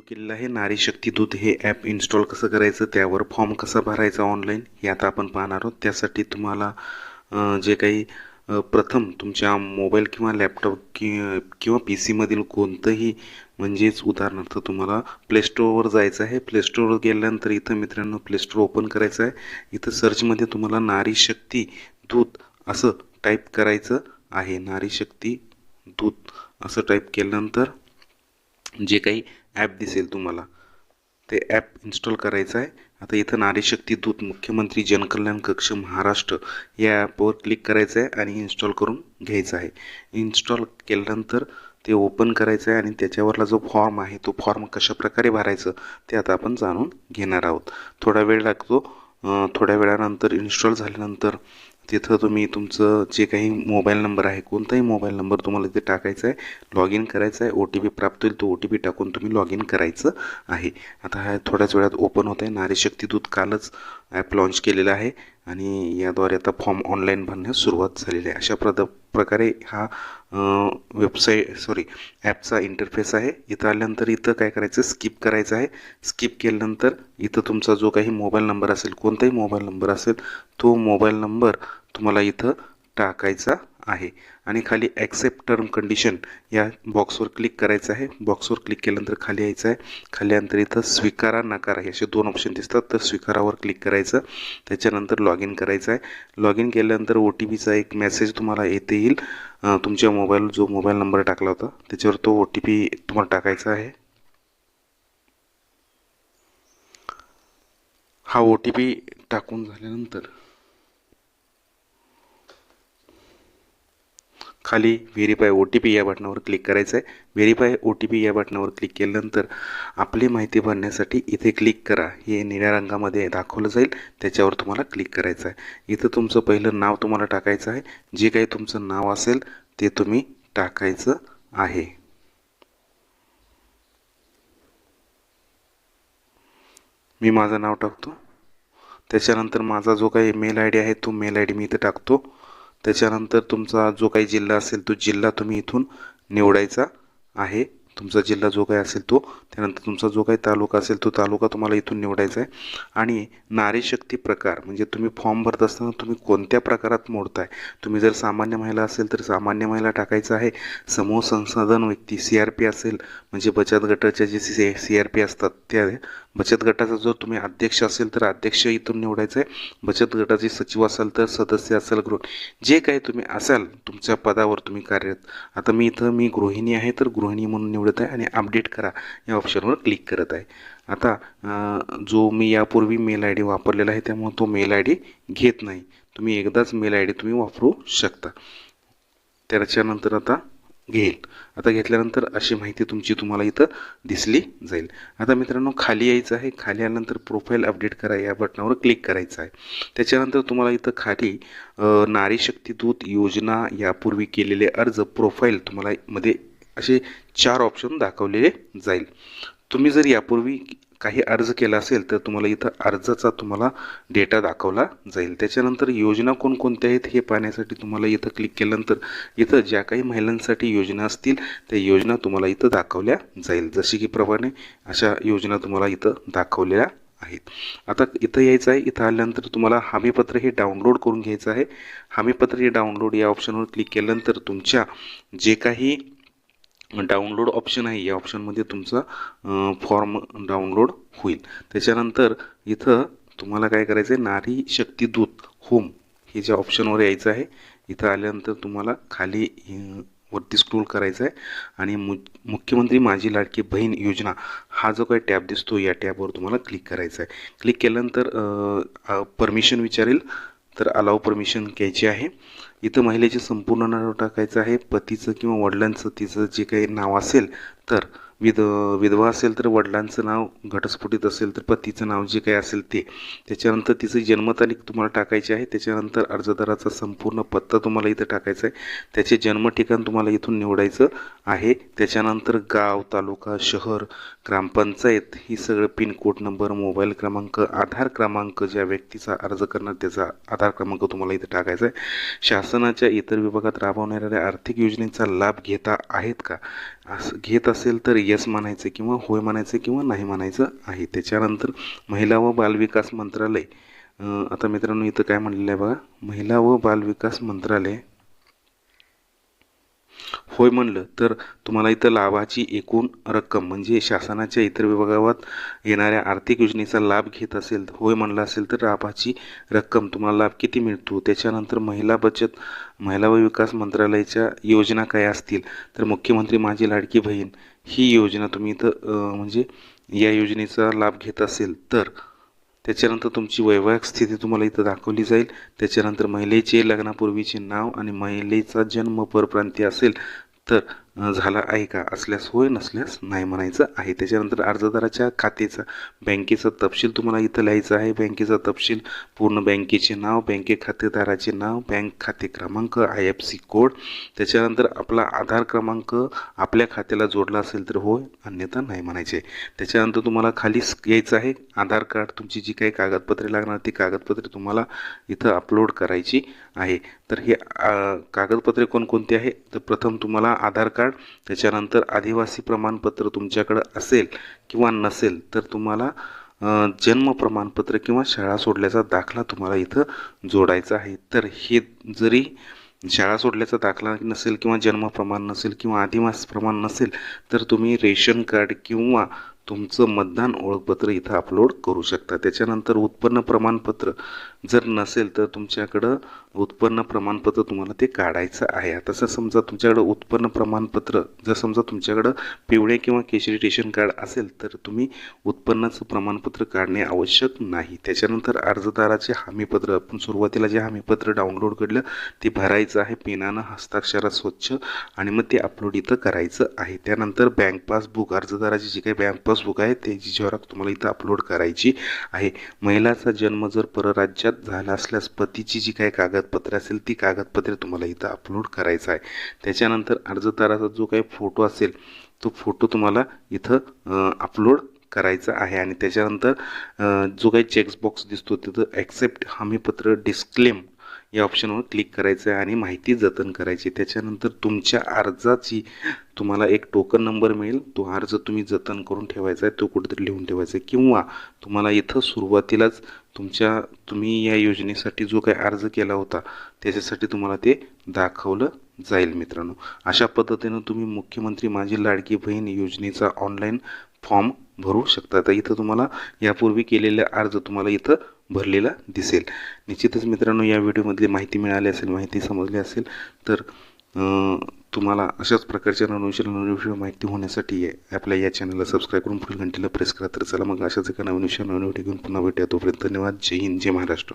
केलेलं आहे. नारी शक्ती दूत हे ॲप इन्स्टॉल कसं करायचं, त्यावर फॉर्म कसा भरायचा ऑनलाईन हे आता आपण पाहणार आहोत. त्यासाठी तुम्हाला जे काही प्रथम तुमच्या मोबाईल किंवा लॅपटॉप किंवा पी सीमधील कोणतंही म्हणजेच उदाहरणार्थ तुम्हाला प्ले स्टोअरवर जायचं आहे. प्ले स्टोअरवर गेल्यानंतर इथं मित्रांनो प्ले स्टोअर ओपन करायचं आहे. इथं सर्चमध्ये तुम्हाला नारी शक्ती दूत असं टाईप करायचं आहे. नारी शक्ती दूत असं टाईप केल्यानंतर जे काही ॲप दिसेल तुम्हाला ते ॲप इन्स्टॉल करायचं आहे. आता इथं नारी शक्ती दूत मुख्यमंत्री जनकल्याण कक्ष महाराष्ट्र या ॲपवर क्लिक करायचं आहे आणि इन्स्टॉल करून घ्यायचं आहे. इन्स्टॉल केल्यानंतर ते ओपन करायचं आहे आणि त्याच्यावरला जो फॉर्म आहे तो फॉर्म कशाप्रकारे भरायचं ते आता आपण जाणून घेणार आहोत. थोडा वेळ लागतो. थोड्या वेळानंतर इन्स्टॉल झाल्यानंतर तिथं तुम्ही तुमचं जे काही मोबाईल नंबर आहे, कोणताही मोबाईल नंबर तुम्हाला इथे टाकायचा आहे, लॉग इन करायचं आहे. OTP प्राप्त होईल, तो OTP टाकून तुम्ही लॉग इन करायचं आहे. आता हा थोड्याच वेळात ओपन होत आहे. नारी शक्ती दूत कालच ॲप लॉन्च केलेलं आहे आणि याद्वारे आता फॉर्म ऑनलाईन भरण्यास सुरुवात झालेली आहे. अशा प्रकारे हा ॲपचा इंटरफेस आहे. इथं आल्यानंतर इथं काय करायचं, स्किप करायचं आहे. स्किप केल्यानंतर इथं तुमचा जो काही मोबाईल नंबर असेल, कोणताही मोबाईल नंबर असेल, तो मोबाईल नंबर तुम्हाला इथं टाकायचा आहे आणि खाली ॲक्सेप्ट टर्म कंडिशन या बॉक्सवर क्लिक करायचं आहे. बॉक्सवर क्लिक केल्यानंतर खाली यायचं आहे. खाली आल्यानंतर इथं स्वीकारा नकारा हे असे 2 ऑप्शन दिसतात, तर स्वीकारावर क्लिक करायचं. त्याच्यानंतर लॉग इन करायचं आहे. लॉग इन केल्यानंतर OTPचा एक मेसेज तुम्हाला येते येईल. तुमच्या जो मोबाईल नंबर टाकला होता त्याच्यावर तो OTP तुम्हाला टाकायचा आहे. हा OTP टाकून झाल्यानंतर खाली व्हेरीफाय OTP या बटनावर क्लिक करायचं आहे. व्हेरीफाय OTP या बटनावर क्लिक केल्यानंतर आपली माहिती भरण्यासाठी इथे क्लिक करा हे निळ्या रंगामध्ये दाखवलं जाईल, त्याच्यावर तुम्हाला क्लिक करायचं आहे. इथं तुमचं पहिलं नाव तुम्हाला टाकायचं आहे. जे काही तुमचं नाव असेल ते तुम्ही टाकायचं आहे. मी माझं नाव टाकतो. त्याच्यानंतर माझा जो काही मेल ID आहे तो मेल ID मी इथं टाकतो. त्याच्यानंतर तुमचा जो काही जिल्हा असेल तो जिल्हा तुम्ही इथून निवडायचा आहे. तुमचा जिल्हा जो काही असेल तो. त्यानंतर तुमचा जो काही तालुका असेल तो तालुका तुम्हाला इथून निवडायचा आहे. आणि नारी शक्ती प्रकार म्हणजे तुम्ही फॉर्म भरत असताना तुम्ही कोणत्या प्रकारात मोडताय. तुम्ही जर सामान्य महिला असेल तर सामान्य महिला टाकायचं आहे. समूह संसाधन व्यक्ती CRP असेल म्हणजे बचत गटाच्या जे CRP असतात त्या बचत गटाचा जर तुम्ही अध्यक्ष असेल तर अध्यक्ष इथून निवडायचं आहे. बचत गटाचे सचिव असाल तर सदस्य असेल जे काही तुम्ही असाल तुमच्या पदावर तुम्ही कार्यरत. आता मी गृहिणी आहे तर गृहिणी म्हणून निवडत आहे आणि अपडेट करा या ऑप्शनवर क्लिक करत आहे. आता जो मी यापूर्वी मेल ID वापरलेला आहे त्यामुळे तो मेल ID घेत नाही. तुम्ही एकदाच मेल ID तुम्ही वापरू शकता. त्याच्यानंतर आता घेईल. आता घेतल्यानंतर अशी माहिती तुम्हाला इथं दिसली जाईल. आता मित्रांनो खाली यायचं आहे. खाली आल्यानंतर प्रोफाईल अपडेट करा या बटनावर क्लिक करायचं आहे. त्याच्यानंतर तुम्हाला इथं खाली नारी शक्ती दूत योजना यापूर्वी केलेले अर्ज प्रोफाईल तुम्हाला मध्ये असे 4 ऑप्शन दाखवलेले जाईल. तुम्ही जर यापूर्वी काही अर्ज केला असेल तर तुम्हाला इथं अर्जाचा तुम्हाला डेटा दाखवला जाईल. त्याच्यानंतर योजना कोणकोणत्या आहेत हे पाहण्यासाठी तुम्हाला इथं क्लिक केल्यानंतर इथं ज्या काही महिलांसाठी योजना असतील त्या योजना तुम्हाला इथं दाखवल्या जाईल. जशी की प्रमाणे अशा योजना तुम्हाला इथं दाखवलेल्या आहेत. आता इथं यायचं आहे. इथं आल्यानंतर तुम्हाला हमीपत्र हे डाउनलोड करून घ्यायचं आहे. हमीपत्र हे डाउनलोड या ऑप्शनवर क्लिक केल्यानंतर तुमच्या जे काही डाउनलोड ऑप्शन आहे या ऑप्शनमध्ये तुमचा फॉर्म डाउनलोड होईल. त्याच्यानंतर इथं तुम्हाला काय करायचं आहे, नारी शक्ती दूत होम हे ज्या ऑप्शनवर यायचं आहे. इथं आल्यानंतर तुम्हाला खाली वरती स्क्रोल करायचं आहे आणि मुख्यमंत्री माझी लाडकी बहीण योजना हा जो काही टॅब दिसतो या टॅबवर तुम्हाला क्लिक करायचं आहे. क्लिक केल्यानंतर परमिशन विचारेल तर अलाव परमिशन घ्यायची आहे. इथं महिलेचे संपूर्ण नाव टाकायचं आहे. पतीचं किंवा वडिलांचं तिचं जे काही नाव असेल तर विधवा असेल तर वडिलांचं नाव, घटस्फोटित असेल तर पतीचं नाव जे काही असेल ते. त्याच्यानंतर तिचं जन्मतारीख तुम्हाला टाकायची आहे. त्याच्यानंतर अर्जदाराचा संपूर्ण पत्ता तुम्हाला इथं टाकायचा आहे. त्याचे जन्म ठिकाण तुम्हाला इथून निवडायचं आहे. त्याच्यानंतर गाव, तालुका, शहर, ग्रामपंचायत ही सगळं पिनकोड नंबर, मोबाईल क्रमांक, आधार क्रमांक, ज्या व्यक्तीचा अर्ज करणार त्याचा आधार क्रमांक तुम्हाला इथं टाकायचा आहे. शासनाच्या इतर विभागात राबवणाऱ्या आर्थिक योजनेचा लाभ घेता आहेत का, असं घेत असेल तर यस म्हणायचं किंवा होय म्हणायचं किंवा नाही म्हणायचं आहे. त्याच्यानंतर महिला व बालविकास मंत्रालय, आता मित्रांनो इथं काय म्हणलेलं आहे बघा, महिला व बालविकास मंत्रालय होय म्हणलं तर तुम्हाला इथं लाभाची एकूण रक्कम म्हणजे शासनाच्या इतर विभागात येणाऱ्या आर्थिक योजनेचा लाभ घेत असेल, होय म्हणलं असेल तर लाभाची रक्कम तुम्हाला लाभ किती मिळतो. त्याच्यानंतर महिला व विकास मंत्रालयाच्या योजना काय असतील तर मुख्यमंत्री माझी लाडकी बहीण ही योजना तुम्ही इथं म्हणजे या योजनेचा लाभ घेत असेल तर त्याच्यानंतर तुमची वैवाहिक स्थिती तुम्हाला इथं दाखवली जाईल. त्याच्यानंतर महिलेचे लग्नापूर्वीचे नाव आणि महिलेचा जन्म परप्रांतीय असेल तर झाला आहे का, असल्यास होय, नसल्यास नाही म्हणायचं आहे. त्याच्यानंतर अर्जदाराच्या खात्याचा बँकेचा तपशील तुम्हाला इथं लिहायचा आहे. बँकेचा तपशील, पूर्ण बँकेचे नाव, बँके खातेदाराचे नाव, बँक खाते क्रमांक, IFSC कोड, त्याच्यानंतर आपला आधार क्रमांक आपल्या खात्याला जोडला असेल तर होय, अन्यथा नाही म्हणायचे. त्याच्यानंतर तुम्हाला खाली यायचं आहे आधार कार्ड, तुमची जी काही कागदपत्रे लागणार ती कागदपत्रे तुम्हाला इथं अपलोड करायची आहे. तर हे कागदपत्रे कोणकोणती आहे तर प्रथम तुम्हाला आधार कार्ड, त्याच्यानंतर आदिवासी प्रमाणपत्र तुमच्याकडं असेल किंवा नसेल तर तुम्हाला जन्म प्रमाणपत्र किंवा शाळा सोडल्याचा दाखला तुम्हाला इथं जोडायचा आहे. तर हे जरी शाळा सोडल्याचा दाखला नसेल किंवा जन्म प्रमाण नसेल किंवा आदिवासी प्रमाण नसेल तर तुम्ही रेशन कार्ड किंवा तुमचं मतदान ओळखपत्र इथं अपलोड करू शकता. त्याच्यानंतर उत्पन्न प्रमाणपत्र जर नसेल तर तुमच्याकडं उत्पन्न प्रमाणपत्र तुम्हाला ते काढायचं आहे. आता समजा तुमच्याकडं उत्पन्न प्रमाणपत्र जर समजा तुमच्याकडं पिवळे किंवा केशरी रेशन कार्ड असेल तर तुम्ही उत्पन्नाचं प्रमाणपत्र काढणे आवश्यक नाही. त्याच्यानंतर अर्जदाराचे हमीपत्र, आपण सुरुवातीला जे हमीपत्र डाउनलोड केलं ते भरायचं आहे पेनानं, हस्ताक्षरात स्वच्छ, आणि मग ते अपलोड इथं करायचं आहे. त्यानंतर बँक पासबुक, अर्जदाराची जी काही बँक पासबुक आहे त्याची झेरॉक्स तुम्हाला इथं अपलोड करायची आहे. महिलाचा जन्म जर परराज्यात झाला असल्यास पतीची जी काही कागदपत्रे असेल ती कागदपत्रे तुम्हाला इथं अपलोड करायचं आहे. त्याच्यानंतर अर्जदाराचा जो काही फोटो असेल तो फोटो तुम्हाला इथं अपलोड करायचा आहे. आणि त्याच्यानंतर जो काही चेकबॉक्स दिसतो तिथं ॲक्सेप्ट हमीपत्र डिस्क्लेम या ऑप्शनवर क्लिक करायचं आहे आणि माहिती जतन करायची. त्याच्यानंतर तुमच्या अर्जाची तुम्हाला एक टोकन नंबर मिळेल, तो अर्ज तुम्ही जतन करून ठेवायचा आहे, तो कुठेतरी लिहून ठेवायचा आहे. किंवा तुम्हाला इथं सुरुवातीलाच तुम्ही या योजनेसाठी जो काही अर्ज केला होता त्याच्यासाठी तुम्हाला ते दाखवलं जाईल. मित्रांनो, अशा पद्धतीनं तुम्ही मुख्यमंत्री माझी लाडकी बहीण योजनेचा ऑनलाईन फॉर्म भरू शकता. तर इथं तुम्हाला यापूर्वी केलेला अर्ज तुम्हाला इथं भरलेला दिसेल. निश्चितच मित्रांनो, या व्हिडिओमधली माहिती मिळाली असेल, माहिती समजली असेल तर तुम्हाला अशाच प्रकारच्या नवनवीन माहिती होण्यासाठी आपल्या या चॅनलला सबस्क्राईब करून पुढील घंटीला प्रेस करा. तर चला मग अशाच एका नवीन व्हिडिओ घेऊन पुन्हा भेटूया. तोपर्यंत धन्यवाद. जय हिंद, जय महाराष्ट्र.